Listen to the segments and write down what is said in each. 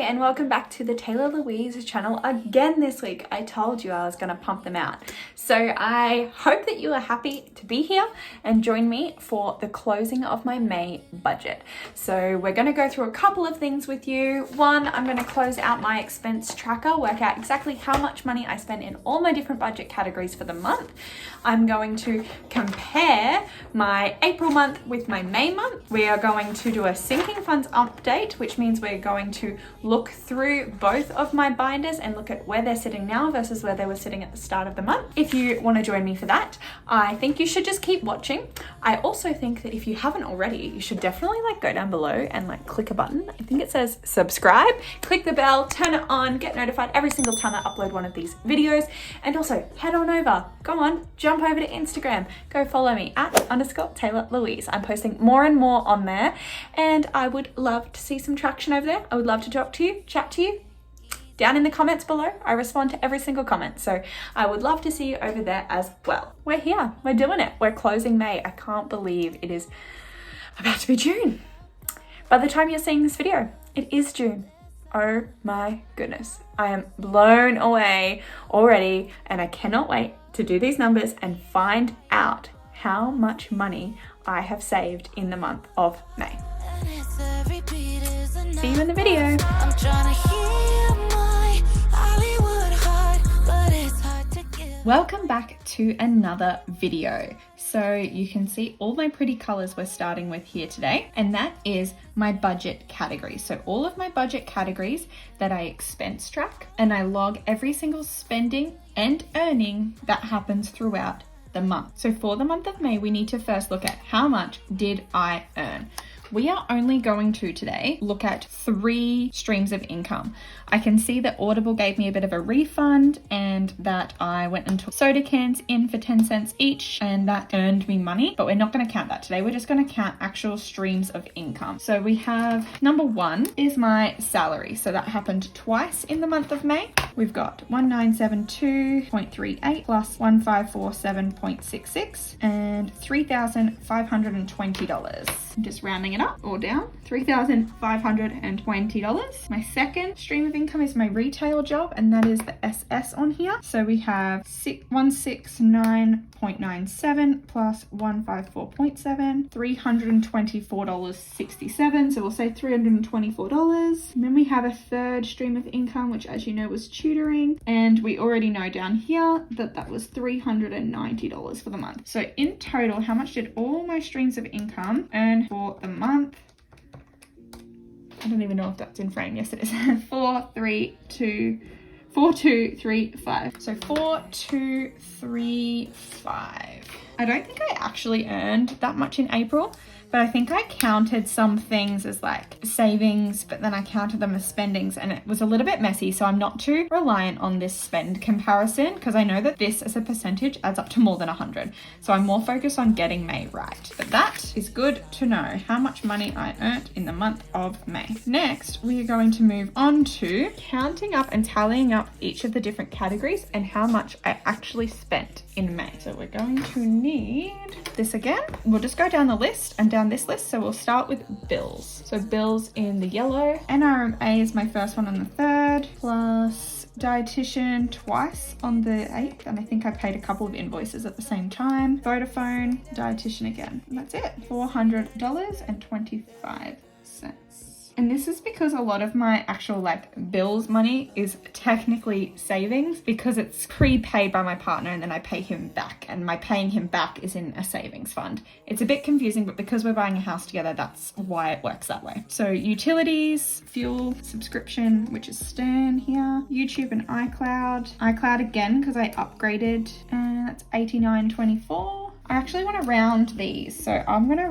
and welcome back to the Taylor Louise channel again this week. I told you I was going to pump them out. So I hope that you are happy to be here and join me for the closing of my May budget. So we're going to go through a couple of things with you. One, I'm going to close out my expense tracker, work out exactly how much money I spent in all my different budget categories for the month. I'm going to compare my April month with my May month. We are going to do a sinking funds update, which means we're going to look through both of my binders and look at where they're sitting now versus where they were sitting at the start of the month. If you want to join me for that, I think you should just keep watching. I also think that if you haven't already, you should definitely go down below and click a button. I think it says subscribe, click the bell, turn it on, get notified every single time I upload one of these videos. And also head on over, go on, jump over to Instagram, go follow me at _Taylor Louise. I'm posting more and more on there and I would love to see some traction over there. I would love to talk to you, chat to you. Down in the comments below, I respond to every single comment. So I would love to see you over there as well. We're here, we're doing it. We're closing May. I can't believe it is about to be June. By the time you're seeing this video, it is June. Oh my goodness. I am blown away already and I cannot wait to do these numbers and find out how much money I have saved in the month of May. See you in the video. Welcome back to another video. So you can see all my pretty colors we're starting with here today, and that is my budget categories. So all of my budget categories that I expense track, and I log every single spending and earning that happens throughout the month. So for the month of May, we need to first look at how much did I earn. We are only going to today look at 3 streams of income. I can see that Audible gave me a bit of a refund and that I went and took soda cans in for 10 cents each and that earned me money, but we're not going to count that today. We're just going to count actual streams of income. So we have number 1 is my salary. So that happened twice in the month of May. We've got 1972.38 plus 1547.66 and $3,520. I'm just rounding it up or down. $3,520. My second stream of income is my retail job, and that is the SS on here. So we have 169.97 plus 154.7, $324.67. So we'll say $324. And then we have a third stream of income, which, as you know, was tutoring, and we already know down here that that was $390 for the month. So in total, how much did all my streams of income earn for the month? I don't even know if that's in frame. Yes, it is. 4235. So 4235. I don't think I actually earned that much in April, but I think I counted some things as savings, but then I counted them as spendings, and it was a little bit messy. So I'm not too reliant on this spend comparison because I know that this as a percentage adds up to more than 100. So I'm more focused on getting May right. But that is good to know how much money I earned in the month of May. Next, we are going to move on to counting up and tallying up each of the different categories and how much I actually spent in May. So we're going to need this again. We'll just go down the list and down this list. So we'll start with bills. So bills in the yellow. NRMA is my first one on the 3rd, plus dietitian twice on the 8th, and I think I paid a couple of invoices at the same time. Vodafone, dietitian again, and that's it. $400.25. And this is because a lot of my actual bills money is technically savings because it's prepaid by my partner and then I pay him back, and my paying him back is in a savings fund. It's a bit confusing, but because we're buying a house together, that's why it works that way. So utilities, fuel, subscription, which is Stern here, YouTube and iCloud. iCloud again because I upgraded, and that's $89.24. I actually want to round these, so I'm going to have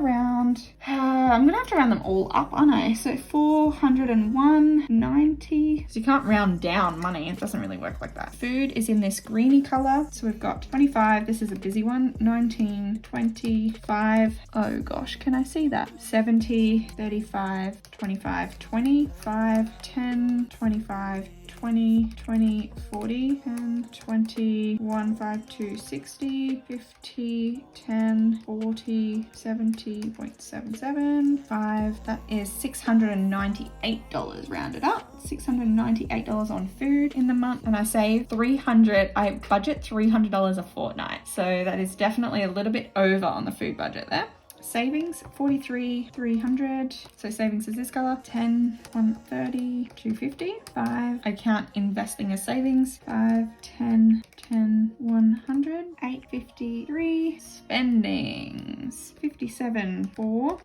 to round them all up, aren't I? So 401.90. So you can't round down money. It doesn't really work like that. Food is in this greeny color. So we've got 25. This is a busy one. 19, 25. Oh gosh, can I see that? 70, 35, 25, 25, 10, 25, 20, 20, 40, 10, 20, 1, 5, 2, 60, 50, 10, 40, 70.77, 5. That is $698 rounded up. $698 on food in the month, and I save $300. I budget $300 a fortnight, so that is definitely a little bit over on the food budget there. Savings 43, 300. So savings is this color. 10, 130, 250. 5. I count investing as savings. 5, 10, 10, 100. 853. Spendings 57, 4,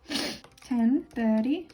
10, 30.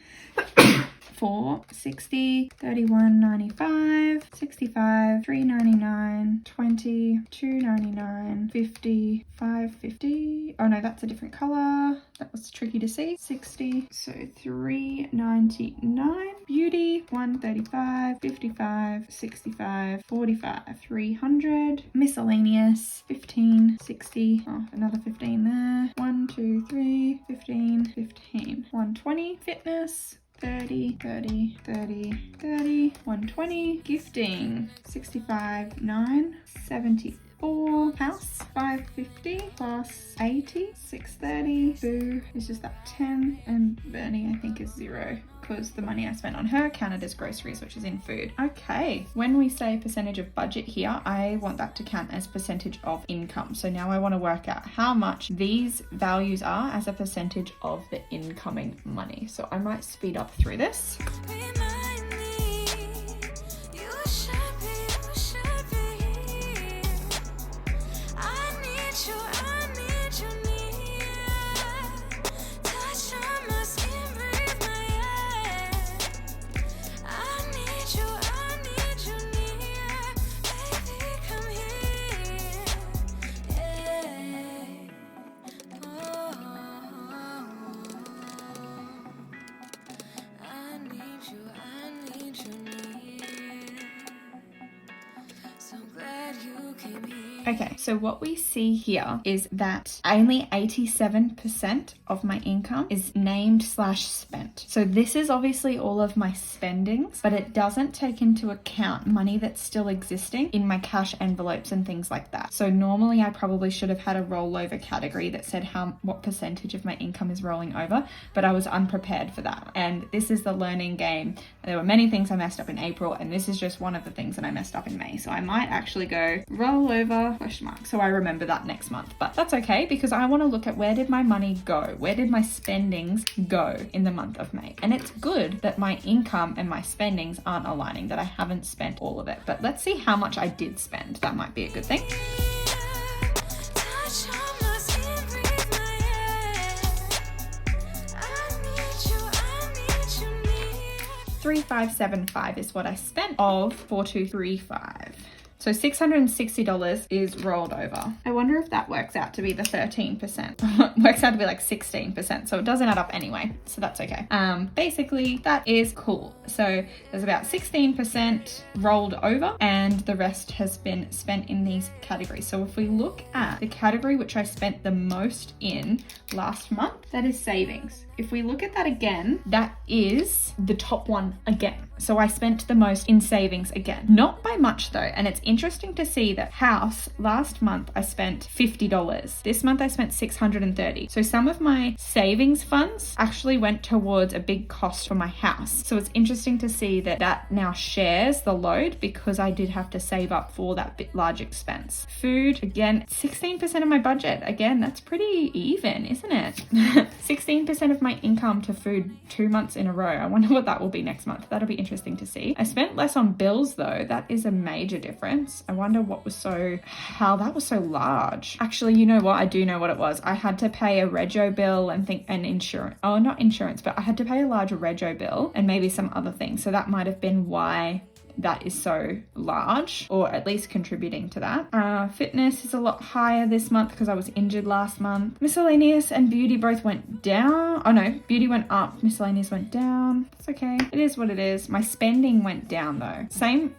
4, 60, 31, 95, 65, 399, 20, 299, 50, 550. Oh no, that's a different color. That was tricky to see. 60, so 399. Beauty 135, 55, 65, 45, 300. Miscellaneous 15, 60. Oh, another 15 there. 1, 2, 3, 15, 15. 120. Fitness 30, 30, 30, 30, 120. Gifting 65, 9, 74. House 550 plus 80, 630. Boo is just that 10, and Bernie I think is 0, because the money I spent on her counted as groceries, which is in food. Okay, when we say percentage of budget here, I want that to count as percentage of income. So now I want to work out how much these values are as a percentage of the incoming money. So I might speed up through this. Okay, so what we see here is that only 87% of my income is named / spent. So this is obviously all of my spendings, but it doesn't take into account money that's still existing in my cash envelopes and things like that. So normally I probably should have had a rollover category that said what percentage of my income is rolling over, but I was unprepared for that. And this is the learning game. There were many things I messed up in April, and this is just one of the things that I messed up in May. So I might actually go rollover ? So I remember that next month, but that's okay, because I want to look at where did my money go? Where did my spendings go in the month of May? And it's good that my income and my spendings aren't aligning, that I haven't spent all of it. But let's see how much I did spend. That might be a good thing. $3,575 is what I spent of 4,235. So $660 is rolled over. I wonder if that works out to be the 13%. Works out to be like 16%. So it doesn't add up anyway. So that's okay. Basically, that is cool. So there's about 16% rolled over, and the rest has been spent in these categories. So if we look at the category which I spent the most in last month, that is savings. If we look at that again, that is the top one again. So I spent the most in savings again. Not by much though, and it's interesting to see that house, last month I spent $50. This month I spent $630. So some of my savings funds actually went towards a big cost for my house. So it's interesting to see that that now shares the load, because I did have to save up for that bit large expense. Food, again, 16% of my budget. Again, that's pretty even, isn't it? 16% of my income to food 2 months in a row. I wonder what that will be next month. That'll be interesting to see. I spent less on bills though. That is a major difference. I wonder how that was so large. Actually, you know what? I do know what it was. I had to pay a rego bill and insurance. Oh, not insurance, but I had to pay a large rego bill and maybe some other things. So that might have been why that is so large, or at least contributing to that. Fitness is a lot higher this month because I was injured last month. Miscellaneous and beauty both went down. Oh no, beauty went up, miscellaneous went down. It's okay. It is what it is. My spending went down though.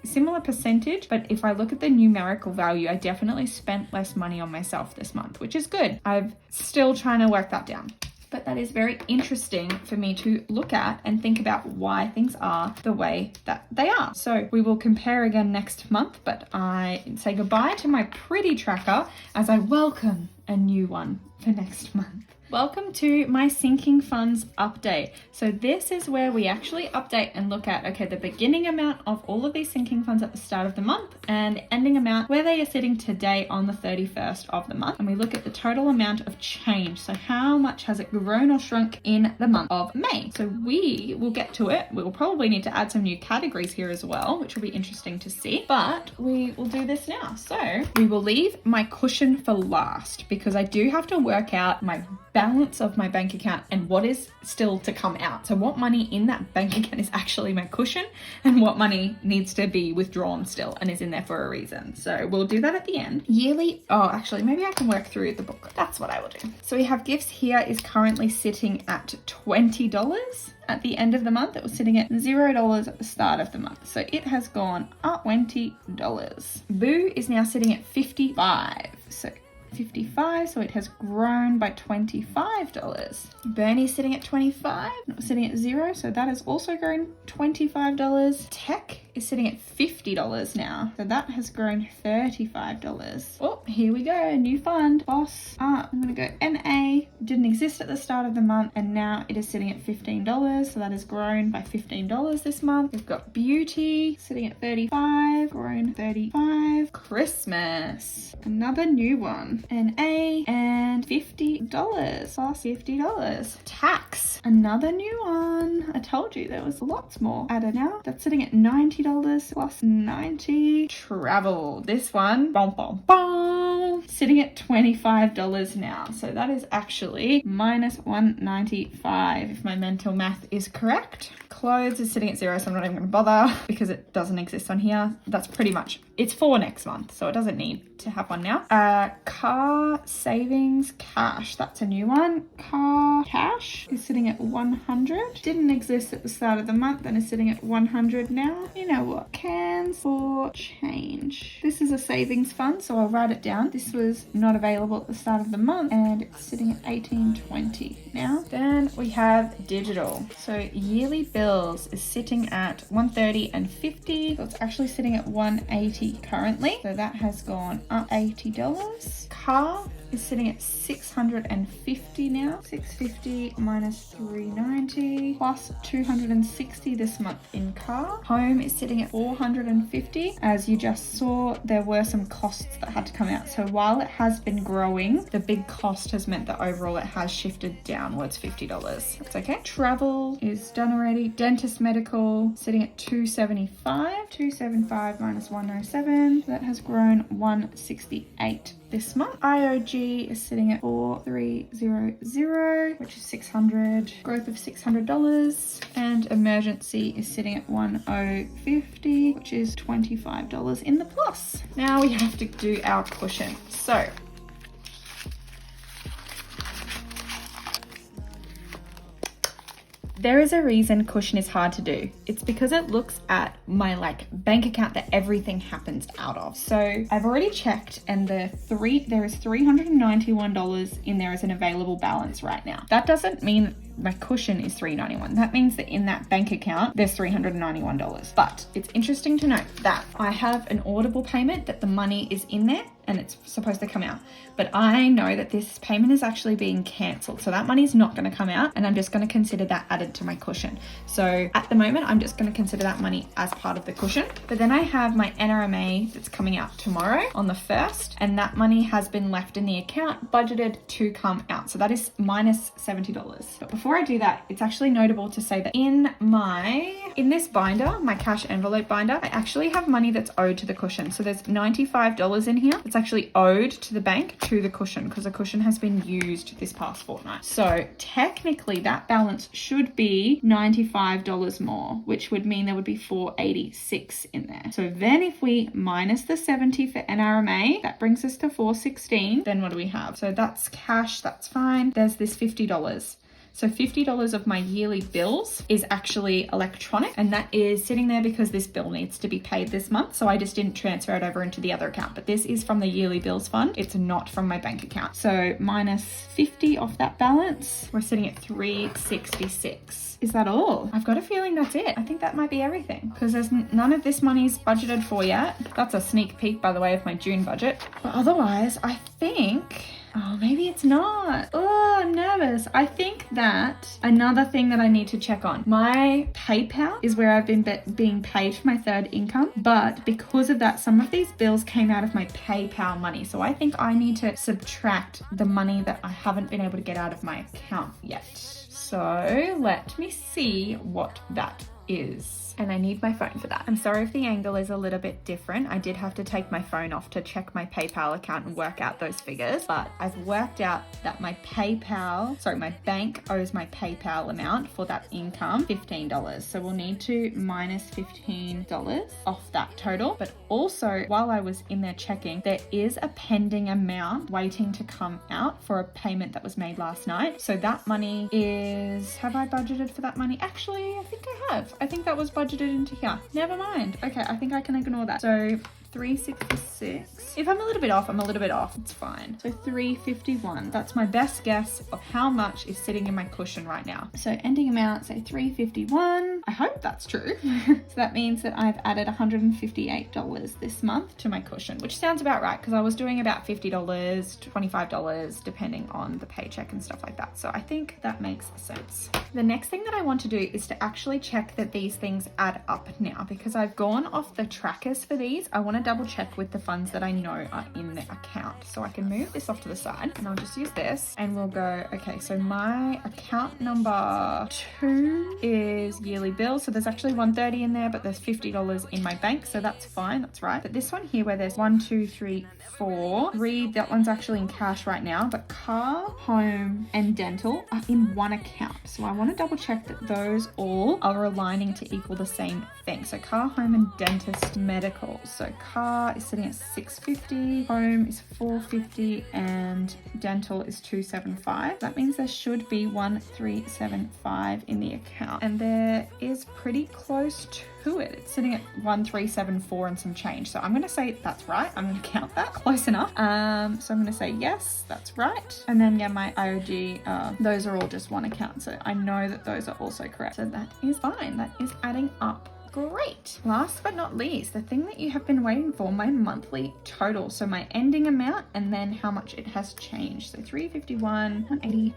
Similar percentage, but if I look at the numerical value, I definitely spent less money on myself this month, which is good. I'm still trying to work that down. but that is very interesting for me to look at and think about why things are the way that they are. So we will compare again next month, but I say goodbye to my pretty tracker as I welcome a new one for next month. Welcome to my sinking funds update. So this is where we actually update and look at, okay, the beginning amount of all of these sinking funds at the start of the month and the ending amount where they are sitting today on the 31st of the month. And we look at the total amount of change. So how much has it grown or shrunk in the month of May? So we will get to it. We will probably need to add some new categories here as well, which will be interesting to see, but we will do this now. So we will leave my cushion for last because I do have to work out my balance of my bank account and what is still to come out. So what money in that bank account is actually my cushion and what money needs to be withdrawn still and is in there for a reason. So we'll do that at the end. Yearly, oh, actually, maybe I can work through the book. That's what I will do. So we have gifts here is currently sitting at $20. At the end of the month, it was sitting at $0 at the start of the month. So it has gone up $20. Boo is now sitting at $55. So 55, so it has grown by $25. Bernie's sitting at 25, it was sitting at 0, so that has also grown $25. Tech is sitting at $50 now, so that has grown $35. Oh, here we go, a new fund. Boss, I'm gonna go NA, didn't exist at the start of the month, and now it is sitting at $15, so that has grown by $15 this month. We've got Beauty sitting at 35, grown 35. Christmas, another new one. NA and $50 plus $50. Tax, another new one. I told you there was lots more added now. That's sitting at $90 plus 90. Travel, this one, bom, bom, bom, sitting at $25 now. So that is actually minus $195 if my mental math is correct. Clothes is sitting at 0, so I'm not even going to bother because it doesn't exist on here. That's pretty much, it's for next month, so it doesn't need to have one now. Car savings cash, that's a new one. Car cash is sitting at 100. Didn't exist at the start of the month and is sitting at 100 now. You know what? Cans for change. This is a savings fund, so I'll write it down. This was not available at the start of the month and it's sitting at $18.20 now. Then we have digital. So yearly bills is sitting at $130 and $50. So it's actually sitting at $180 currently. So that has gone up $80. Car is sitting at $650 now. $650 minus $390 plus $260 this month in car. Home is sitting at $450. As you just saw, there were some costs that had to come out. So while it has been growing, the big cost has meant that overall it has shifted downwards $50. That's okay. Travel is done already. Dentist medical sitting at $275. $275 minus $107. That has grown $168 this month. IOG is sitting at 4300, which is 600, growth of $600, and emergency is sitting at 1050, which is $25 in the plus. Now we have to do our cushion. So there is a reason cushion is hard to do. It's because it looks at my bank account that everything happens out of. So I've already checked and there is $391 in there as an available balance right now. That doesn't mean my cushion is $391. That means that in that bank account, there's $391. But it's interesting to note that I have an audible payment that the money is in there and it's supposed to come out. But I know that this payment is actually being cancelled. So that money is not going to come out and I'm just going to consider that added to my cushion. So at the moment, I'm just going to consider that money as part of the cushion. But then I have my NRMA that's coming out tomorrow on the 1st, and that money has been left in the account budgeted to come out. So that is minus $70. But before I do that, it's actually notable to say that in this binder, my cash envelope binder, I actually have money that's owed to the cushion. So there's $95 in here. It's actually owed to the bank to the cushion because the cushion has been used this past fortnight. So technically that balance should be $95 more, which would mean there would be $486 in there. So then if we minus the 70 for NRMA, that brings us to $416. Then what do we have? So that's cash, that's fine. There's this $50. So $50 of my yearly bills is actually electronic, and that is sitting there because this bill needs to be paid this month. So I just didn't transfer it over into the other account, but this is from the yearly bills fund. It's not from my bank account. So minus 50 off that balance, we're sitting at 366. Is that all? I've got a feeling that's it. I think that might be everything because there's none of this money's budgeted for yet. That's a sneak peek, by the way, of my June budget. But otherwise, I think... Oh, maybe it's not. Oh, I'm nervous. I think that another thing that I need to check on, my PayPal is where I've been being paid for my third income. But because of that, some of these bills came out of my PayPal money. So I think I need to subtract the money that I haven't been able to get out of my account yet. So let me see what that is. And I need my phone for that. I'm sorry if the angle is a little bit different. I did have to take my phone off to check my PayPal account and work out those figures, but I've worked out that my bank owes my PayPal amount for that income $15. So we'll need to minus $15 off that total. But also, while I was in there checking, there is a pending amount waiting to come out for a payment that was made last night. So that money is, have I budgeted for that money? Actually, I think I have. I think that was budgeted into here. Never mind. Okay, I think I can ignore that. So 366. If I'm a little bit off, I'm a little bit off. It's fine. So 351. That's my best guess of how much is sitting in my cushion right now. So ending amount, say 351. I hope that's true. So that means that I've added $158 this month to my cushion, which sounds about right because I was doing about $50, $25, depending on the paycheck and stuff like that. So I think that makes sense. The next thing that I want to do is to actually check that these things add up now because I've gone off the trackers for these. I want to double check with the funds that I know are in the account. So I can move this off to the side and I'll just use this and we'll go, okay, so my account number 2 is yearly bills. So there's actually $130 in there, but there's $50 in my bank. So that's fine, that's right. But this one here where there's 1, 2, 3, 4, 3, that one's actually in cash right now, but car, home, and dental are in one account. So I want to double check that those all are aligning to equal the same thing. So car, home, and dentist medical. So car is sitting at $650, home is $450, and dental is $275. That means there should be $1,375 in the account, and there is pretty close to it. It's sitting at $1,374 and some change. So I'm going to say that's right. I'm going to count that close enough. So I'm going to say yes, that's right. And then yeah, my IOG, those are all just one account. So I know that those are also correct. So that is fine. That is adding up. Great. Last but not least, the thing that you have been waiting for, my monthly total. So my ending amount and then how much it has changed. So 351, 180.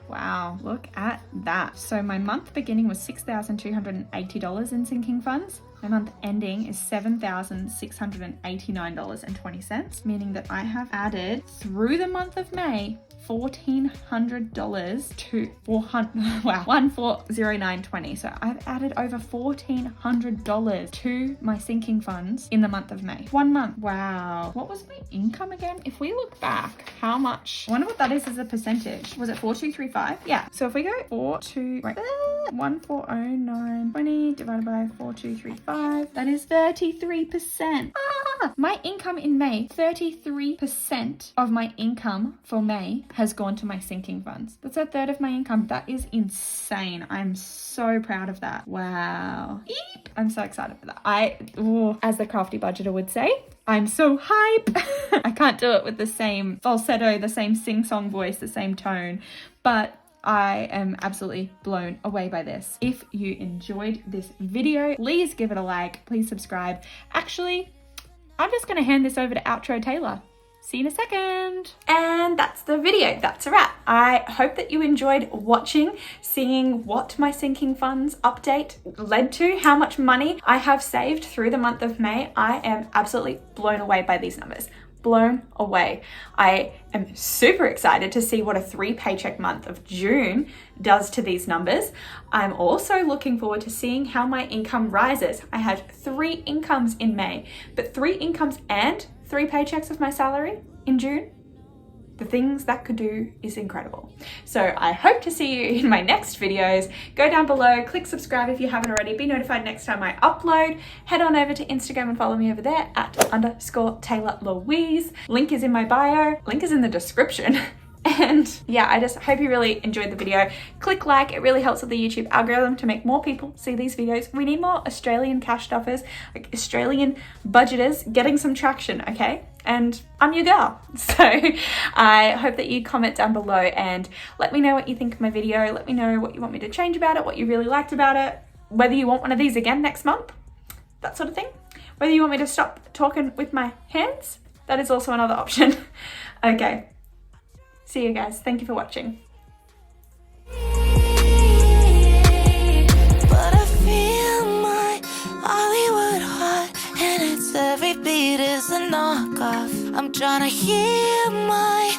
Wow, look at that. So my month beginning was $6,280 in sinking funds. My month ending is $7,689.20, meaning that I have added through the month of May $1,400 to 1,409.20. So I've added over $1,400 to my sinking funds in the month of May. 1 month. Wow. What was my income again? If we look back, how much? I wonder what that is as a percentage. Was it 4235? Yeah. So if we go 1,409.20 divided by 4235, that is 33%. My income in May, 33% of my income for May has gone to my sinking funds. That's a third of my income. That is insane. I'm so proud of that. Wow. Eep. I'm so excited for that. As the crafty budgeter would say, I'm so hype. I can't do it with the same falsetto, the same sing-song voice, the same tone, but I am absolutely blown away by this. If you enjoyed this video, please give it a like, please subscribe. Actually, I'm just going to hand this over to Outro Taylor. See you in a second. And that's the video. That's a wrap. I hope that you enjoyed watching, seeing what my sinking funds update led to, how much money I have saved through the month of May. I am absolutely blown away by these numbers. Blown away. I am super excited to see what a 3 paycheck month of June does to these numbers. I'm also looking forward to seeing how my income rises. I had 3 incomes in May, but 3 incomes and 3 paychecks of my salary in June. The things that could do is incredible. So I hope to see you in my next videos. Go down below, click subscribe if you haven't already, be notified next time I upload. Head on over to Instagram and follow me over there at _Taylor Louise. Link is in my bio, link is in the description. And yeah, I just hope you really enjoyed the video. Click like, it really helps with the YouTube algorithm to make more people see these videos. We need more Australian cash stuffers, like Australian budgeters getting some traction, okay? And I'm your girl. So I hope that you comment down below and let me know what you think of my video. Let me know what you want me to change about it, what you really liked about it, whether you want one of these again next month, that sort of thing. Whether you want me to stop talking with my hands, that is also another option. Okay. See you guys. Thank you for watching. But I feel my Hollywood heart, and its every beat is a knockoff. I'm trying to hear my